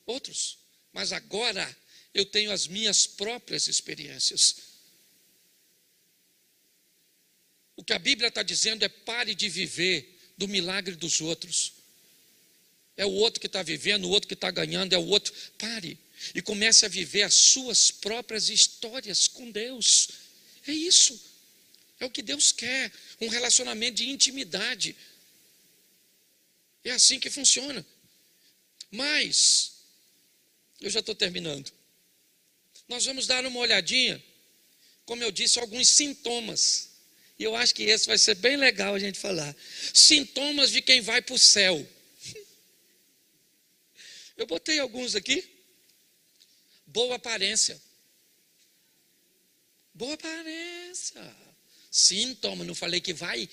S1: outros. Mas agora eu tenho as minhas próprias experiências. O que a Bíblia está dizendo é: pare de viver do milagre dos outros. É o outro que está vivendo, o outro que está ganhando, é o outro. Pare e comece a viver as suas próprias histórias com Deus. É isso. É o que Deus quer. Um relacionamento de intimidade. É assim que funciona. Mas, eu já estou terminando. Nós vamos dar uma olhadinha, como eu disse, alguns sintomas. E eu acho que esse vai ser bem legal a gente falar. Sintomas de quem vai para o céu. Eu botei alguns aqui. Boa aparência. Boa aparência. Sintoma, não falei que vai.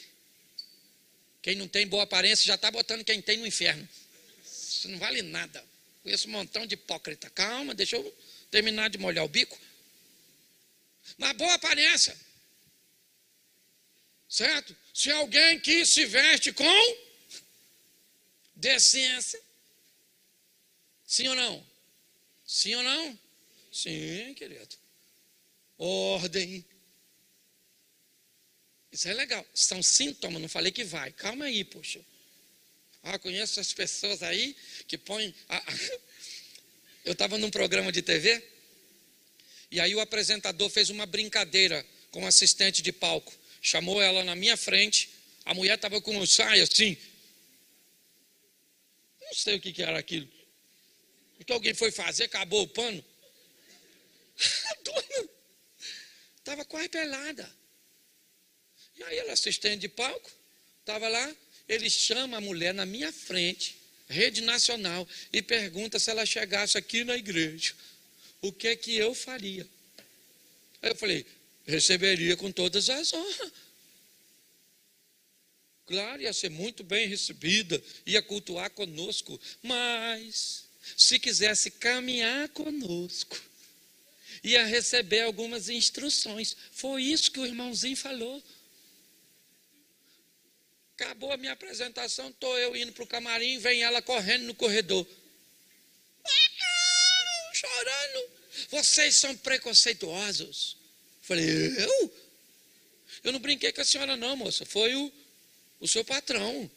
S1: Quem não tem boa aparência já está botando quem tem no inferno. Isso não vale nada. Conheço um montão de hipócrita. Calma, deixa eu terminar de molhar o bico. Mas boa aparência. Certo? Se alguém que se veste com decência. Sim ou não? Sim ou não? Sim, querido. Ordem. Isso é legal. São sintomas, não falei que vai. Calma aí, poxa. Conheço as pessoas aí que põem... Eu estava num programa de TV e aí o apresentador fez uma brincadeira com o assistente de palco. Chamou ela na minha frente. A mulher estava com um saia assim. Não sei o que era aquilo. O que alguém foi fazer, acabou o pano. A dona estava quase pelada. E aí ela assistente de palco, estava lá, ele chama a mulher na minha frente, rede nacional, e pergunta se ela chegasse aqui na igreja, o que que eu faria? Aí eu falei: receberia com todas as honras. Claro, ia ser muito bem recebida, ia cultuar conosco, mas se quisesse caminhar conosco, ia receber algumas instruções. Foi isso que o irmãozinho falou. Acabou a minha apresentação, estou eu indo para o camarim, vem ela correndo no corredor. Chorando. Vocês são preconceituosos. Falei: eu? Eu não brinquei com a senhora não, moça. Foi o seu patrão.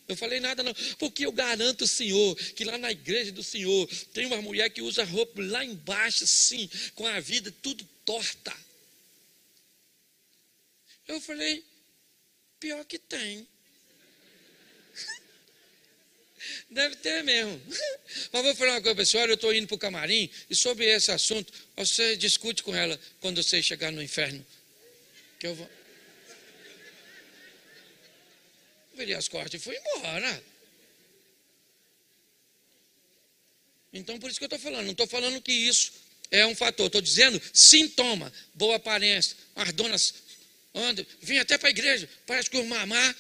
S1: Eu falei nada não, porque eu garanto o senhor que lá na igreja do senhor tem uma mulher que usa roupa lá embaixo assim, com a vida tudo torta. Eu falei, pior que tem. Deve ter mesmo. Mas vou falar uma coisa para a senhora, eu estou indo para o camarim e sobre esse assunto, você discute com ela quando você chegar no inferno. Que eu vou... virei as costas e fui embora. Então por isso que eu estou falando, não estou falando que isso é um fator, estou dizendo sintoma, boa aparência, as donas andam, vem até para a igreja, parece que o mamá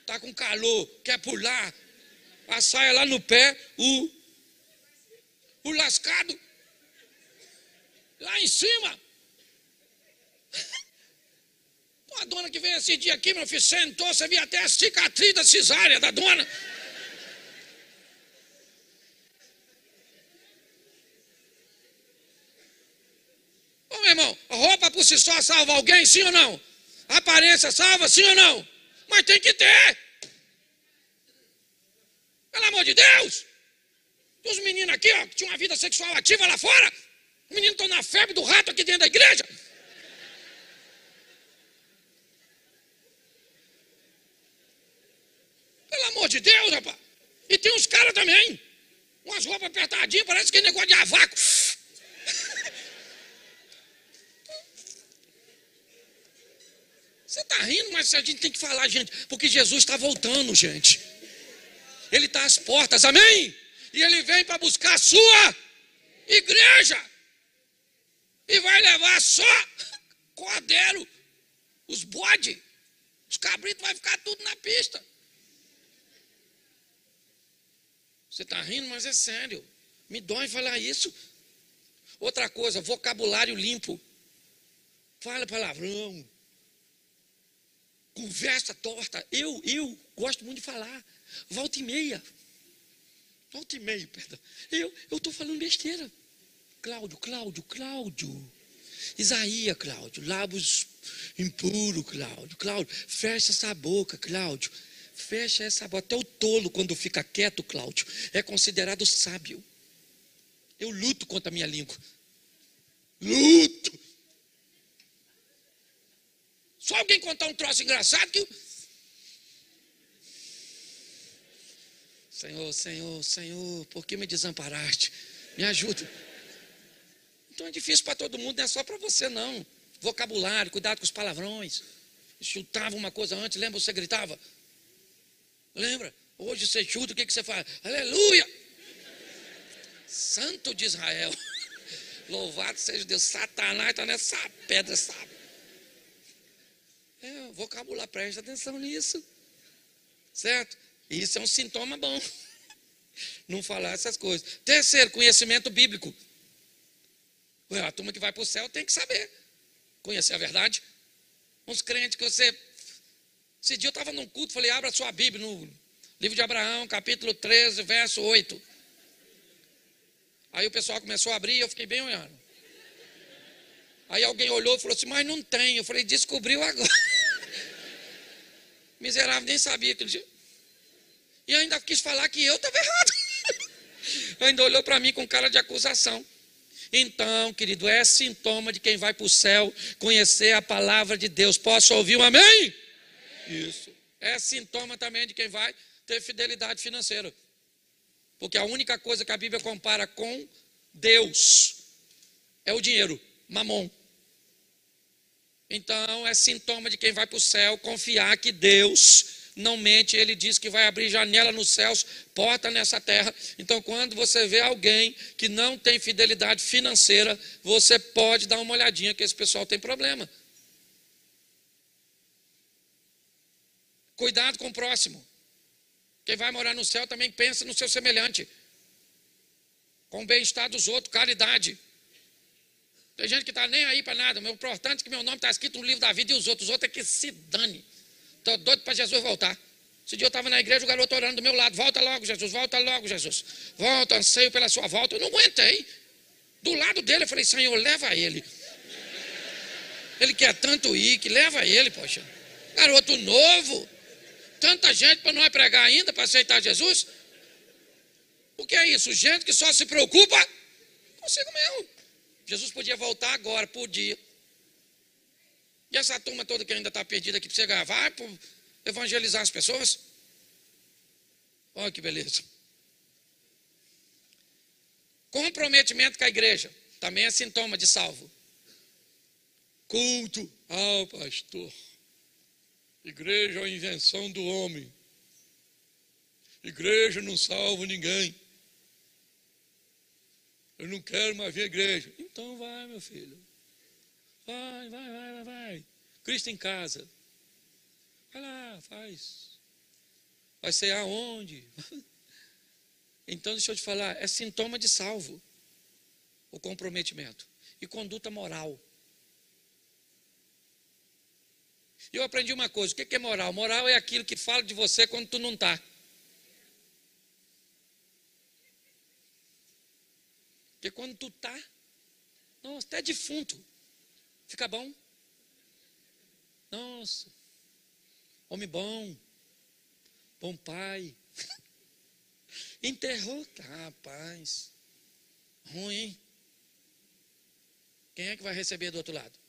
S1: está com calor, quer pular, a saia lá no pé, o lascado, lá em cima. A dona que veio esse dia aqui, meu filho, sentou, você viu até a cicatriz da cesárea da dona. Ô meu irmão, a roupa por si só salva alguém, sim ou não? A aparência salva, sim ou não? Mas tem que ter. Pelo amor de Deus. Os meninos aqui, ó, que tinham uma vida sexual ativa lá fora, os meninos estão na febre do rato aqui dentro da igreja. Pelo amor de Deus, rapaz. E tem uns caras também. Umas roupas apertadinhas, parece que é negócio de avaco. Você está rindo, mas a gente tem que falar, gente. Porque Jesus está voltando, gente. Ele está às portas, amém? E ele vem para buscar a sua igreja. E vai levar só cordeiro, os bodes, os cabritos, vai ficar tudo na pista. Você está rindo, mas é sério. Me dói falar isso. Outra coisa, vocabulário limpo. Fala palavrão. Conversa torta. Eu gosto muito de falar. Volta e meia, perdão. Eu estou falando besteira. Cláudio. Isaías, Cláudio. Lábios impuros, Cláudio. Fecha essa boca, Cláudio. Fecha essa boca. Até o tolo, quando fica quieto, Cláudio, é considerado sábio. Eu luto contra a minha língua. Luto. Só alguém contar um troço engraçado que... Senhor, por que me desamparaste? Me ajuda. Então é difícil para todo mundo, não é só para você não. Vocabulário, cuidado com os palavrões. Chutava uma coisa antes, lembra? Você gritava? Lembra? Hoje você chuta, o que você faz? Aleluia! Santo de Israel. Louvado seja Deus. Satanás está nessa pedra, sabe? Vocabulário, presta atenção nisso. Certo? Isso é um sintoma bom. Não falar essas coisas. Terceiro, conhecimento bíblico. A turma que vai para o céu tem que saber. Conhecer a verdade. Uns crentes que você... Esse dia eu estava num culto, falei, abra sua Bíblia no livro de Abraão, capítulo 13, verso 8. Aí o pessoal começou a abrir e eu fiquei bem olhando. Aí alguém olhou e falou assim, mas não tem. Eu falei, descobriu agora. Miserável, nem sabia aquele dia. E ainda quis falar que eu estava errado. Ainda olhou para mim com cara de acusação. Então, querido, é sintoma de quem vai para o céu conhecer a palavra de Deus. Posso ouvir um amém? Isso. É sintoma também de quem vai ter fidelidade financeira. Porque a única coisa que a Bíblia compara com Deus é o dinheiro, mamon. Então é sintoma de quem vai para o céu confiar que Deus não mente. Ele diz que vai abrir janela nos céus, porta nessa terra. Então quando você vê alguém que não tem fidelidade financeira, você pode dar uma olhadinha que esse pessoal tem problema. Cuidado com o próximo. Quem vai morar no céu também pensa no seu semelhante. Com o bem-estar dos outros, caridade. Tem gente que está nem aí para nada. O importante é que meu nome está escrito no livro da vida e os outros é que se dane. Estou doido para Jesus voltar. Esse dia eu estava na igreja, o garoto orando do meu lado. Volta logo, Jesus, volta logo, Jesus. Volta, anseio pela sua volta. Eu não aguentei. Do lado dele eu falei, Senhor, leva ele. Ele quer tanto ir, que leva ele, poxa. Garoto novo. Tanta gente para não é pregar ainda, para aceitar Jesus? O que é isso? Gente que só se preocupa consigo mesmo. Jesus podia voltar agora, podia. E essa turma toda que ainda está perdida aqui para você gravar, para evangelizar as pessoas? Olha que beleza. Comprometimento com a igreja também é sintoma de salvo. Culto, pastor. Igreja é uma invenção do homem. Igreja não salva ninguém. Eu não quero mais ver a igreja. Então vai, meu filho. Vai. Cristo em casa. Vai lá, faz. Vai ser aonde? Então, deixa eu te falar, é sintoma de salvo. O comprometimento. E conduta moral. Eu aprendi uma coisa, o que é moral? Moral é aquilo que fala de você quando tu não está. Porque quando tu está, nossa, até defunto, fica bom. Nossa, homem bom, bom pai. Enterrou, rapaz, ruim. Quem é que vai receber do outro lado?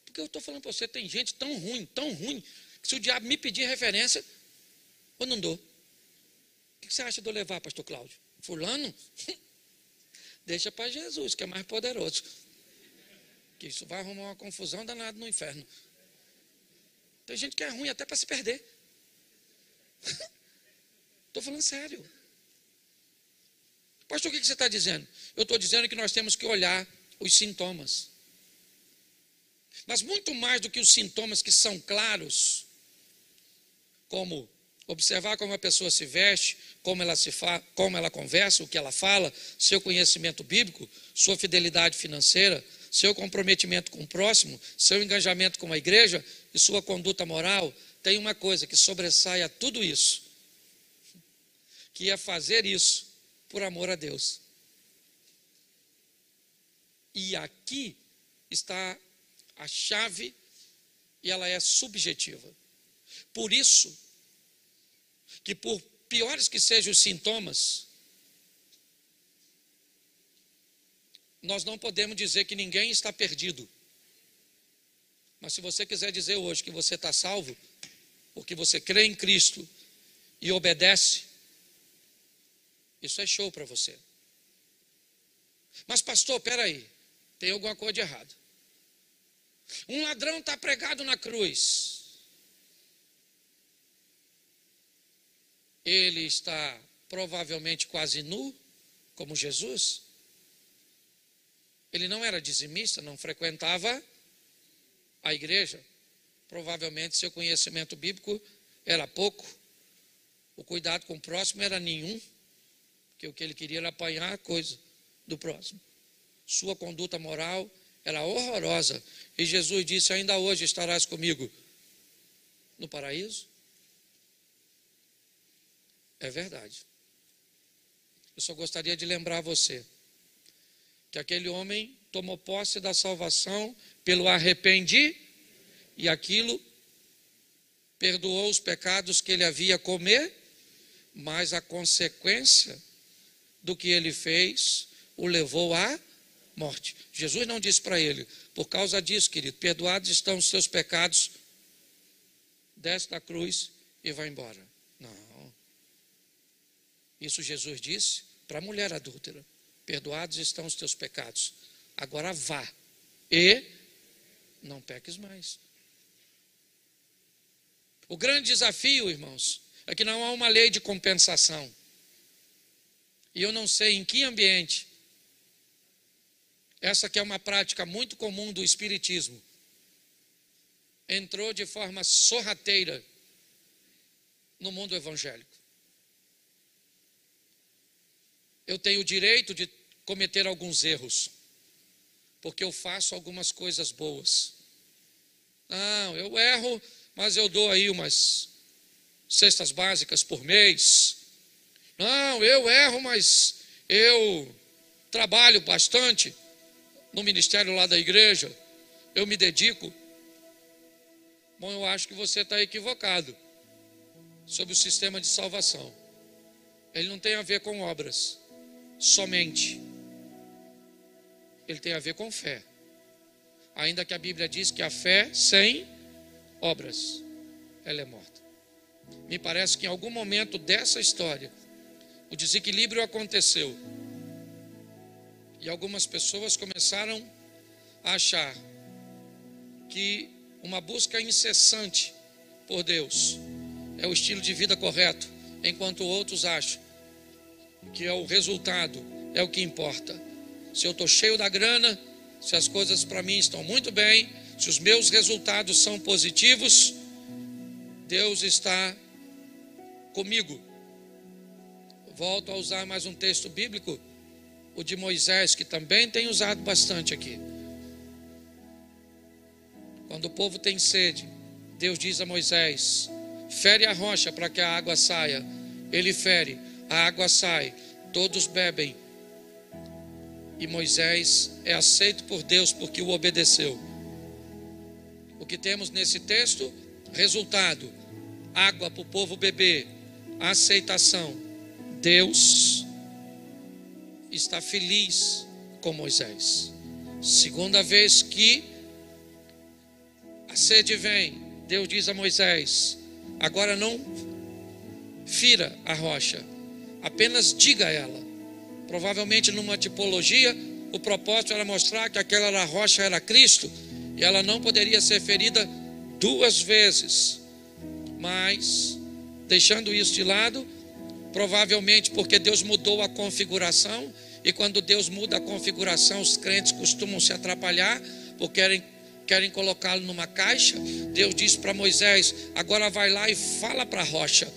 S1: Porque eu estou falando para você, tem gente tão ruim, que se o diabo me pedir referência, eu não dou. O que você acha de eu levar, pastor Cláudio? Fulano? Deixa para Jesus, que é mais poderoso. Que isso vai arrumar uma confusão danada no inferno. Tem gente que é ruim até para se perder. Estou falando sério. Pastor, o que você está dizendo? Eu estou dizendo que nós temos que olhar os sintomas. Mas muito mais do que os sintomas que são claros, como observar como a pessoa se veste, como ela conversa, o que ela fala, seu conhecimento bíblico, sua fidelidade financeira, seu comprometimento com o próximo, seu engajamento com a igreja e sua conduta moral, tem uma coisa que sobressai a tudo isso, que é fazer isso por amor a Deus. E aqui está a chave, e ela é subjetiva. Por isso, que por piores que sejam os sintomas, nós não podemos dizer que ninguém está perdido. Mas se você quiser dizer hoje que você está salvo, porque você crê em Cristo e obedece, isso é show para você. Mas pastor, peraí, tem alguma coisa de errado. Um ladrão está pregado na cruz. Ele está provavelmente quase nu, como Jesus. Ele não era dizimista, não frequentava a igreja. Provavelmente seu conhecimento bíblico era pouco. O cuidado com o próximo era nenhum, porque o que ele queria era apanhar a coisa do próximo. Sua conduta moral era horrorosa. E Jesus disse, ainda hoje estarás comigo no paraíso? É verdade. Eu só gostaria de lembrar você que aquele homem tomou posse da salvação pelo arrependimento e aquilo perdoou os pecados que ele havia comer, mas a consequência do que ele fez o levou à morte. Jesus não disse para ele, por causa disso, querido, perdoados estão os seus pecados, desce da cruz e vai embora. Não. Isso Jesus disse para a mulher adúltera, perdoados estão os teus pecados, agora vá e não peques mais. O grande desafio, irmãos, é que não há uma lei de compensação. E eu não sei em que ambiente, essa que é uma prática muito comum do espiritismo, entrou de forma sorrateira no mundo evangélico. Eu tenho o direito de cometer alguns erros, porque eu faço algumas coisas boas. Não, eu erro, mas eu dou aí umas cestas básicas por mês. Não, eu erro, mas eu trabalho bastante no ministério lá da igreja, eu me dedico. Bom, eu acho que você está equivocado. sobre o sistema de salvação. Ele não tem a ver com obras somente. Ele tem a ver com fé. Ainda que a Bíblia diz que a fé sem obras, ela é morta. Me parece que em algum momento dessa história, o desequilíbrio aconteceu. E algumas pessoas começaram a achar que uma busca incessante por Deus é o estilo de vida correto, enquanto outros acham que é o resultado, é o que importa. Se eu estou cheio da grana, se as coisas para mim estão muito bem, se os meus resultados são positivos, Deus está comigo. Volto a usar mais um texto bíblico, o de Moisés, que também tem usado bastante aqui. Quando o povo tem sede, Deus diz a Moisés: fere a rocha para que a água saia. Ele fere, a água sai, todos bebem. E Moisés é aceito por Deus porque o obedeceu. O que temos nesse texto? Resultado: água para o povo beber, aceitação. Deus está feliz com Moisés. Segunda vez que a sede vem, Deus diz a Moisés: agora não fira a rocha, apenas diga a ela. Provavelmente numa tipologia, o propósito era mostrar que aquela rocha era Cristo, e ela não poderia ser ferida duas vezes. Mas, deixando isso de lado, provavelmente porque Deus mudou a configuração, e quando Deus muda a configuração, os crentes costumam se atrapalhar, porque querem colocá-lo numa caixa. Deus disse para Moisés: agora vai lá e fala para a rocha.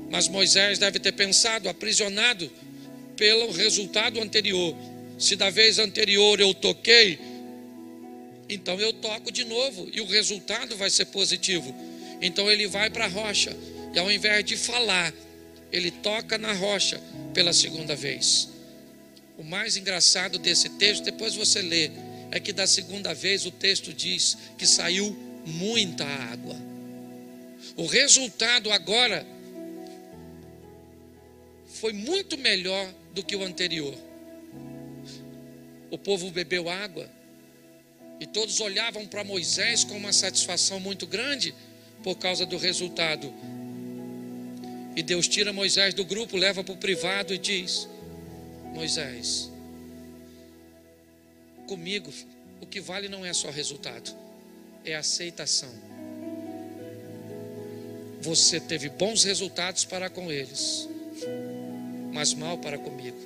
S1: Mas Moisés deve ter pensado, aprisionado pelo resultado anterior: se da vez anterior eu toquei, então eu toco de novo, e o resultado vai ser positivo. Então ele vai para a rocha, e ao invés de falar, ele toca na rocha pela segunda vez. O mais engraçado desse texto, depois você lê, é que da segunda vez o texto diz que saiu muita água. O resultado agora foi muito melhor do que o anterior. O povo bebeu água e todos olhavam para Moisés com uma satisfação muito grande por causa do resultado. E Deus tira Moisés do grupo, leva para o privado e diz: Moisés, comigo o que vale não é só resultado, é aceitação. Você teve bons resultados para com eles, mas mal para comigo.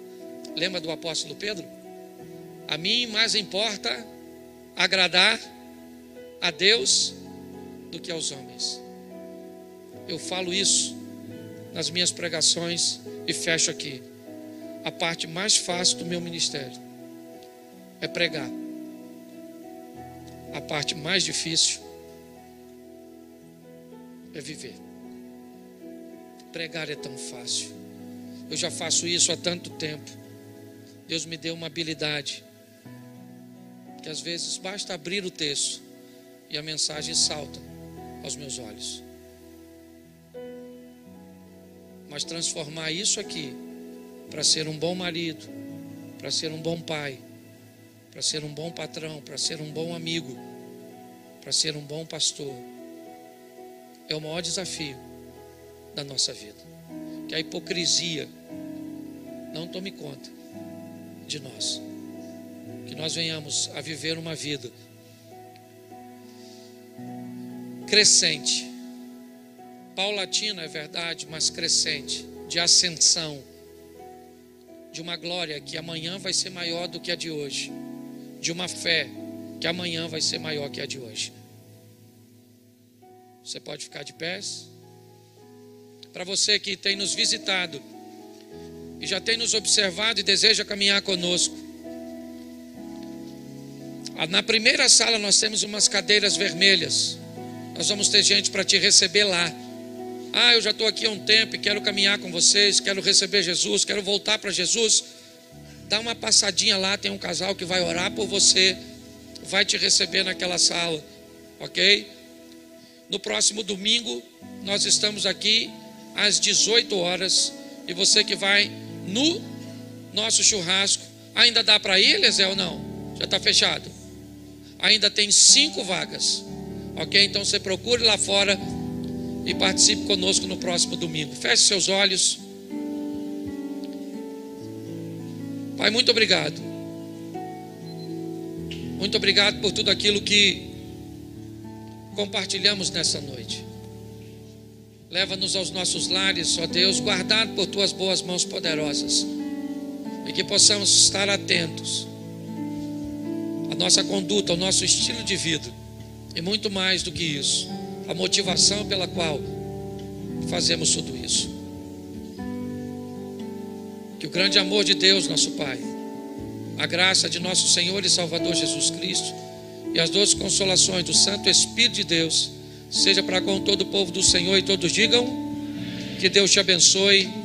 S1: Lembra do apóstolo Pedro? A mim mais importa agradar a Deus do que aos homens. Eu falo isso nas minhas pregações e fecho aqui. A parte mais fácil do meu ministério é pregar. A parte mais difícil é viver. Pregar é tão fácil. Eu já faço isso há tanto tempo. Deus me deu uma habilidade que às vezes basta abrir o texto e a mensagem salta aos meus olhos. Mas transformar isso aqui para ser um bom marido, para ser um bom pai, para ser um bom patrão, para ser um bom amigo, para ser um bom pastor, é o maior desafio da nossa vida. Que a hipocrisia não tome conta de nós. Que nós venhamos a viver uma vida crescente, paulatina, é verdade, mas crescente, de ascensão, de uma glória que amanhã vai ser maior do que a de hoje, de uma fé que amanhã vai ser maior que a de hoje. Você pode ficar de pés? Para você que tem nos visitado e já tem nos observado e deseja caminhar conosco, na primeira sala nós temos umas cadeiras vermelhas. Nós vamos ter gente para te receber lá. Ah, eu já estou aqui há um tempo e quero caminhar com vocês, quero receber Jesus, quero voltar para Jesus. Dá uma passadinha lá, tem um casal que vai orar por você, vai te receber naquela sala, ok? No próximo domingo, nós estamos aqui às 18 horas. E você que vai no nosso churrasco, ainda dá para ir, Eliezer, ou não? Já está fechado. Ainda tem 5 vagas. Ok? Então você procure lá fora e participe conosco no próximo domingo. Feche seus olhos. Pai, muito obrigado. Muito obrigado por tudo aquilo que compartilhamos nessa noite. Leva-nos aos nossos lares, ó Deus, guardado por tuas boas mãos poderosas. E que possamos estar atentos à nossa conduta, ao nosso estilo de vida. E muito mais do que isso, a motivação pela qual fazemos tudo isso. Que o grande amor de Deus, nosso Pai, a graça de nosso Senhor e Salvador Jesus Cristo e as doces consolações do Santo Espírito de Deus seja para com todo o povo do Senhor, e todos digam: que Deus te abençoe.